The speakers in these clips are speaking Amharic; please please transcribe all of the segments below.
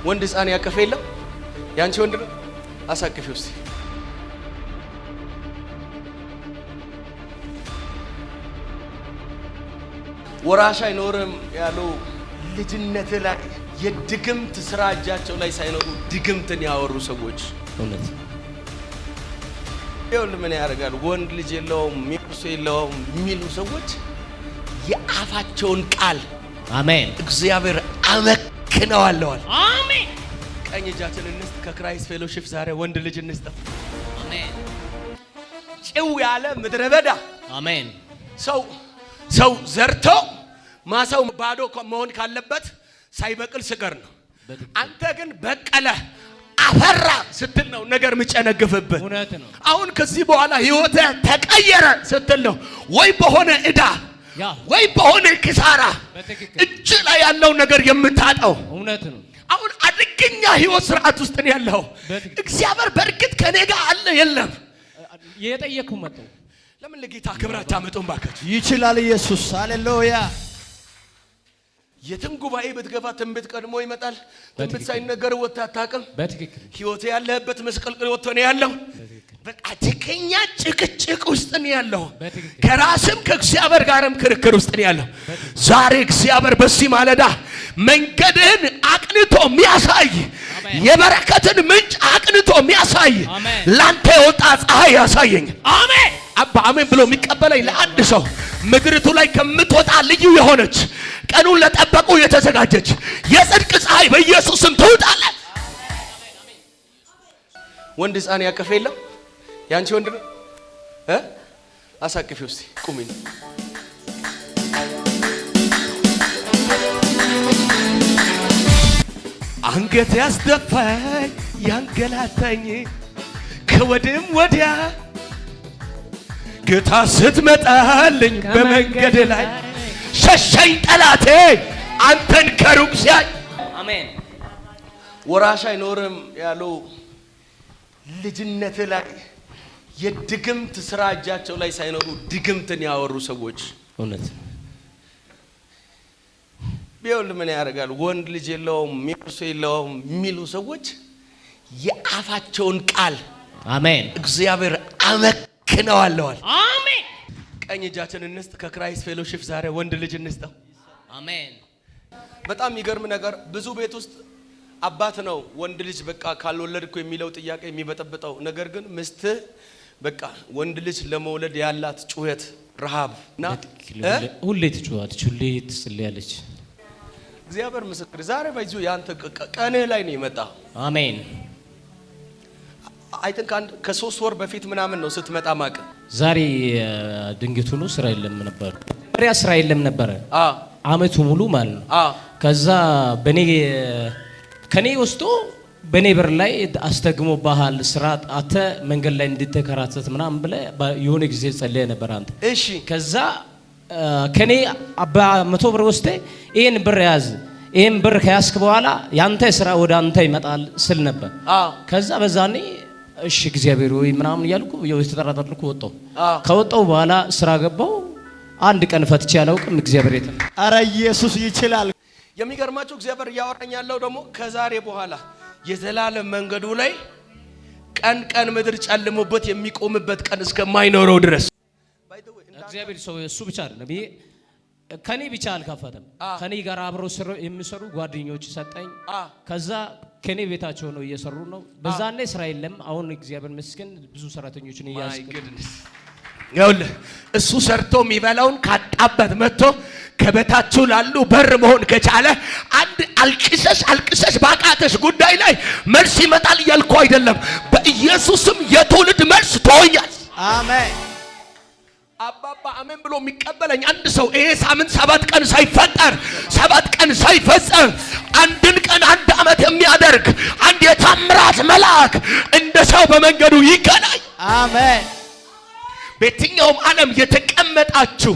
ወንድ ህፃን ያቀፈ የለም? ያንቺ ወንድ ነው? አሳቅፊው እስቲ። ወራሽ አይኖርም ያለው ልጅነት ላይ የድግምት ስራ እጃቸው ላይ ሳይኖሩ ድግምትን ያወሩ ሰዎች እውነት ይኸውልህ ምን ያደርጋል? ወንድ ልጅ የለውም ሚስቱ የለውም የሚሉ ሰዎች የአፋቸውን ቃል አሜን እግዚአብሔር አመክነዋለዋል። አሜን። ቀኝ እጃችንን እንስጥ። ከክራይስት ፌሎሺፕ ዛሬ ወንድ ልጅ እንስጥ። አሜን። ጭው ያለ ምድረ በዳ አሜን። ሰው ዘርቶ ማሳው ባዶ መሆን ካለበት ሳይበቅል ስገር ነው። አንተ ግን በቀለ አፈራ ስትል ነው ነገር ምጨነግፍብህ። እውነት ነው። አሁን ከዚህ በኋላ ህይወት ተቀየረ ስትል ነው ወይ በሆነ እዳ ወይ በሆነ ኪሳራ እጅ ላይ ያለው ነገር የምታጣው። እውነት ነው። አሁን አደገኛ ህይወት ስርዓት ውስጥ ነው ያለው። እግዚአብሔር በእርግጥ ከኔ ጋር አለ የለም? የጠየቅኩ መጣ። ለምን ለጌታ ክብር አታመጡም ባካችሁ? ይችላል ኢየሱስ። ሃሌሉያ። የትም ጉባኤ ብትገባ ትንቢት ቀድሞ ይመጣል። ትንቢት ሳይነገር ወጥተህ አታውቅም። በትክክል ህይወት ያለህበት መስቀልቅል ወጥቶ ነው ያለው። በቃ አደገኛ ጭቅጭቅ ውስጥ ነው ያለው። ከራስም ከእግዚአብሔር ጋርም ክርክር ውስጥ ነው ያለው። ዛሬ እግዚአብሔር በዚህ ማለዳ መንገድህን አቅንቶ የሚያሳይ የበረከትን ምንጭ አቅንቶ የሚያሳይ ላንተ የወጣ ፀሐይ ያሳየኝ። አሜን አባ አሜን ብሎ የሚቀበለኝ ለአንድ ሰው ምድርቱ ላይ ከምትወጣ ልዩ የሆነች ቀኑን ለጠበቁ የተዘጋጀች የጽድቅ ፀሐይ በኢየሱስም ትውጣለች። ወንድ ህፃን ያቀፈ የለም? ያንቺ ወንድ ነው? አሳቅፊው እስቲ ቁሚ። አንገት ያስደፋኝ ያንገላታኝ ከወድም ወዲያ ጌታ ስትመጣልኝ በመንገድ ላይ ሸሸኝ ጠላቴ አንተን ከሩቅ ሲያይ። አሜን። ወራሽ አይኖርም ያለው ልጅነት ላይ የድግምት ስራ እጃቸው ላይ ሳይኖሩ ድግምትን ያወሩ ሰዎች እውነት ቢሆን ምን ያደርጋል? ወንድ ልጅ የለውም ሚስቱ የለውም የሚሉ ሰዎች የአፋቸውን ቃል አሜን እግዚአብሔር አመክነዋለዋል። አሜን። ቀኝ እጃችንን እንስጥ። ከክራይስት ፌሎሺፕ ዛሬ ወንድ ልጅ እንስጠው። አሜን። በጣም የሚገርም ነገር ብዙ ቤት ውስጥ አባት ነው ወንድ ልጅ በቃ ካልወለድኩ የሚለው ጥያቄ የሚበጠብጠው። ነገር ግን ሚስት በቃ ወንድ ልጅ ለመውለድ ያላት ጩኸት ረሃብና ሁሌ ትጮኻለች፣ ሁሌ ትጸልያለች። እግዚአብሔር ምስክር ዛሬ ባይዙ ያንተ ቀንህ ላይ ነው የመጣው። አሜን። አይ ቲንክ ከ3 ወር በፊት ምናምን ነው ስትመጣ ማቀ ዛሬ ድንገት ሆኖ ስራ የለም ነበር። መሪያ ስራ የለም ነበር አመቱ ሙሉ ማለት ነው። ከዛ ከኔ ወስዶ በኔ በር ላይ አስተግሞ ባህል ስራ አተ መንገድ ላይ እንድትከራተት ምናምን ብለ የሆነ ጊዜ ጸልየ ነበር አንተ። እሺ ከዛ ከኔ አባ 100 ብር ወስደ ይሄን ብር ያዝ፣ ይሄን ብር ከያዝክ በኋላ ያንተ ስራ ወደ አንተ ይመጣል ስል ነበር። ከዛ በዛኔ እሺ እግዚአብሔር ወይ ምናምን ያልኩ የተጠራጠርኩ ወጣው። ከወጣው በኋላ ስራ ገባው። አንድ ቀን ፈትቼ ያለውቅም እግዚአብሔር የለም። አረ ኢየሱስ ይችላል። የሚገርማችሁ እግዚአብሔር ያወራኝ ያለው ደግሞ ከዛሬ በኋላ የዘላለም መንገዱ ላይ ቀን ምድር ጨልሞበት የሚቆምበት ቀን እስከማይኖረው ድረስ እግዚአብሔር ሰው እሱ ብቻ አይደለም። ይሄ ከኔ ብቻ አልከፈተም። ከኔ ጋር አብረው የሚሰሩ ጓደኞች ሰጠኝ። ከዛ ከኔ ቤታቸው ነው እየሰሩ ነው። በዛኔ ስራ የለም። አሁን እግዚአብሔር ይመስገን ብዙ ሰራተኞችን እያስቀደስ ይኸውልህ እሱ ሰርቶ የሚበላውን ካጣበት መጥቶ ከበታችሁ ላሉ በር መሆን ከቻለ አንድ አልቅሰሽ ባቃተሽ ጉዳይ ላይ መልስ ይመጣል እያልኩ አይደለም። በኢየሱስም የትውልድ መልስ ትሆኛል። አሜን። አባባ አሜን ብሎ የሚቀበለኝ አንድ ሰው ይሄ ሳምንት 7 ቀን ሳይፈጠር 7 ቀን ሳይፈጸም አንድን ቀን 1 ዓመት የሚያደርግ አንድ የታምራት መልአክ እንደ ሰው በመንገዱ ይገናኝ። አሜን። በየትኛውም ዓለም የተቀመጣችሁ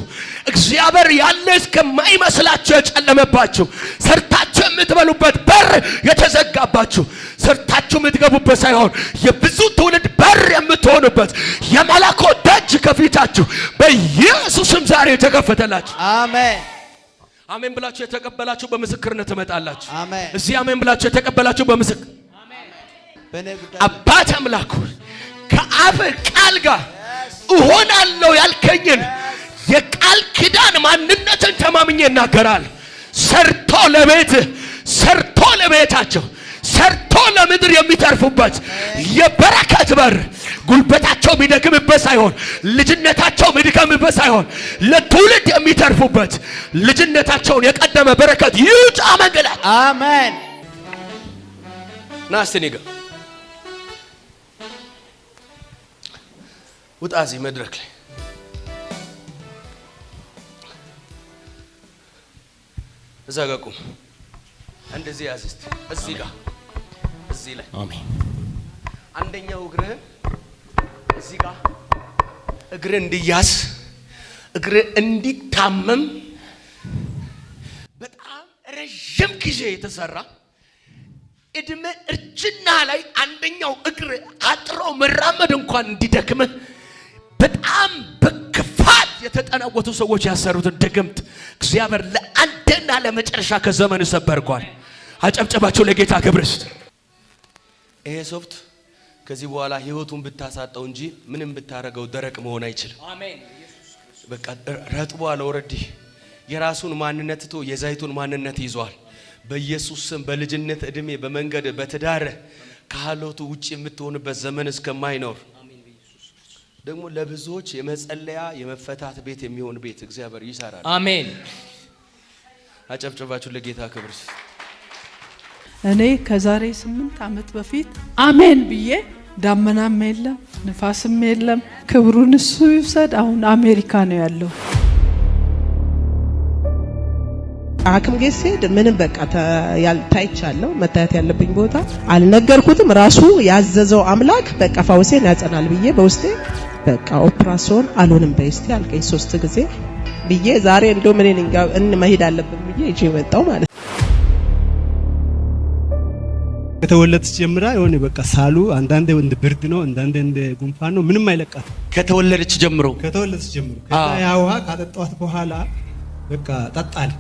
እግዚአብሔር ያለ እስከማይመስላችሁ የጨለመባችሁ ሰርታችሁ የምትበሉበት በር የተዘጋባችሁ ሰርታችሁ የምትገቡበት ሳይሆን የብዙ ትውልድ በር የምትሆኑበት የመለኮት ደጅ ከፊታችሁ በኢየሱስም ዛሬ ተከፈተላችሁ። አሜን። አሜን ብላችሁ የተቀበላችሁ በምስክርነት ትመጣላችሁ። አሜን። እዚህ አሜን ብላችሁ የተቀበላችሁ በምስክር አባት አምላክ ከአፍ ቃል ጋር እሆናለሁ ያልከኝን የቃል ኪዳን ማንነትን ተማምኜ እናገራል። ሰርቶ ለቤት ሰርቶ ለቤታቸው ሰርቶ ለምድር የሚተርፉበት የበረከት በር ጉልበታቸው የሚደክምበት ሳይሆን ልጅነታቸው የሚደክምበት ሳይሆን ለትውልድ የሚተርፉበት ልጅነታቸውን የቀደመ በረከት ይውጣ መንገዳቸው። አሜን። ናስተኒጋ ውጣ እዚህ መድረክ ላይ እዛ ጋር ቁም። እንደዚህ ያዝ እስቲ እዚህ ጋር እዚህ ላይ አሜን። አንደኛው እግርህን እዚህ ጋር እግርህ እንዲያዝ እግርህ እንዲታመም በጣም ረጅም ጊዜ የተሰራ እድሜ እርጅና ላይ አንደኛው እግር አጥሮ መራመድ እንኳን እንዲደክምህ በጣም በክፋት የተጠናወቱ ሰዎች ያሰሩትን ድግምት እግዚአብሔር ለአንድና ለመጨረሻ ከዘመን ሰበርኳል። አጨብጨባቸው ለጌታ ክብር ይስጥ። ይሄ ሶፍት ከዚህ በኋላ ህይወቱን ብታሳጣው እንጂ ምንም ብታረገው ደረቅ መሆን አይችልም። አሜን። በቃ ረጥቧል። ኦሬዲ የራሱን ማንነት ትቶ የዛይቱን ማንነት ይዟል። በኢየሱስ ስም በልጅነት እድሜ በመንገድ በትዳር ከሃሎቱ ውጪ የምትሆንበት ዘመን እስከማይኖር ደግሞ ለብዙዎች የመጸለያ የመፈታት ቤት የሚሆን ቤት እግዚአብሔር ይሰራል። አሜን። አጨብጨባችሁ ለጌታ ክብር። እኔ ከዛሬ 8 ዓመት በፊት አሜን ብዬ ዳመናም የለም ንፋስም የለም ክብሩን እሱ ይውሰድ። አሁን አሜሪካ ነው ያለው። ሐኪም ቤት ስሄድ ምንም በቃ ታይቻለሁ። መታየት ያለብኝ ቦታ አልነገርኩትም። ራሱ ያዘዘው አምላክ በቃ ፈውሴን ያጸናል ብዬ በውስጤ በቃ ኦፕራሲዮን አልሆንም በስቲ አልከኝ 3 ጊዜ ብዬ ዛሬ እንደው ምን መሄድ አለብን ብዬ እጄ መጣው ማለት ነው። ከተወለደች ጀምራ የሆነ በቃ ሳሉ አንዳንዴ እንደ ብርድ ነው አንዳንዴ እንደ ጉንፋን ነው። ምንም አይለቃት ከተወለደች ጀምሮ ከዛ ያውሃ ካጠጣዋት በኋላ በቃ ጠጣል